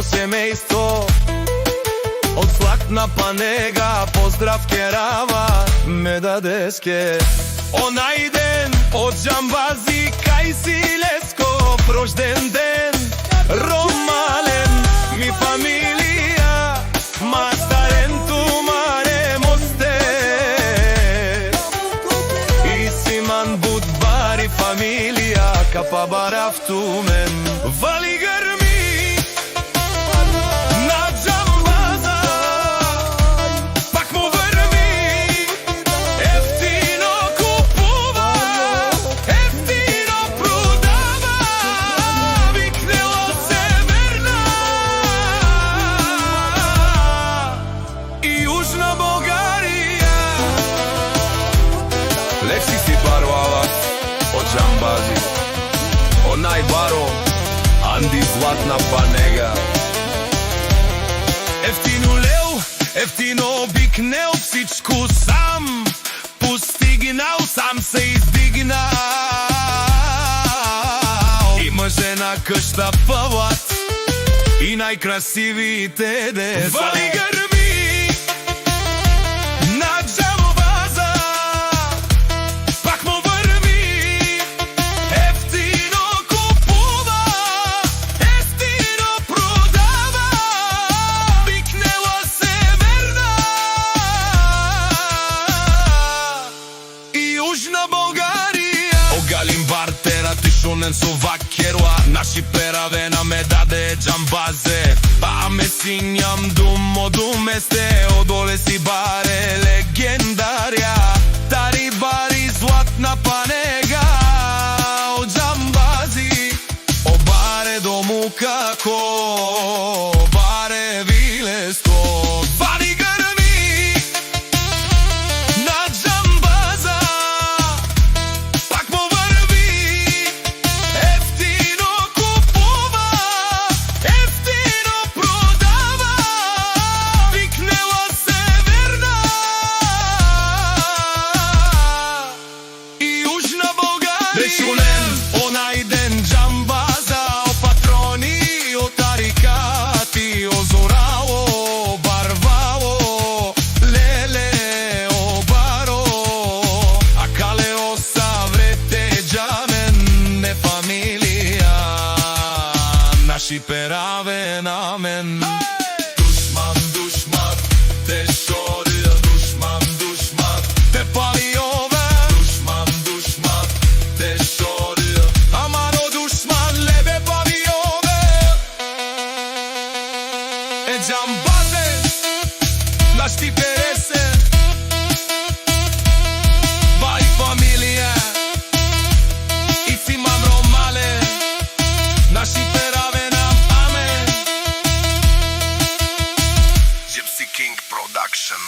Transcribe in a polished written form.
семејство. Од Златна Панега поздрав керава ме дадеске. Онај ден од Џамбази кај Силесков рожден ден. Ромален ми фамилија, мастарен тумаре мосте. И Симан Будбари фамилија, капа барав тумен. Вали грми на Џамбаза, пак му врми. Ефтино купува, ефтино продава, викнело се верна. И Јужна Бугарија. Лекси си баро алас од Џамбази, онај баро Анди Златна Панега. Ефтино леу, ефтино бикнел, всичко сам постигнал, сам се издигнал. Има жена къща пават и најкрасивите деца. Вали грми на Џамбаза, пак му врми. Ефтино купува, ефтино продава, викнела се верна. И Јужна Бугарија. Огалим бартера, тишунен со вакеруа, наши пераве на ме даде Џамбазе. Па ме синјам думо думесте, одоле си баре легендарија. Тари бари Златна Панега од Џамбази. О баре дому како, баре вилеско. Вали грми на Џамбаза, пак му врви. Ефтино купува, ефтино продава, викнела се верна. И Јужна Бугарија. Речунен онај ден Џамбаза, о патрони, о тарикати, о зорало, барвало, леле, о баро. А кале о саврете џамен не фамилија, наши пераве на мен. Душман, душман, те шори, душман, душман, те пали ове. Душман, душман, те шори, амано душман, лебе пали ове. Е Џамбазе, наш ти пересе, бај фамилија. И Симан Ромале, наши пераве нам амен. Gypsy King Production.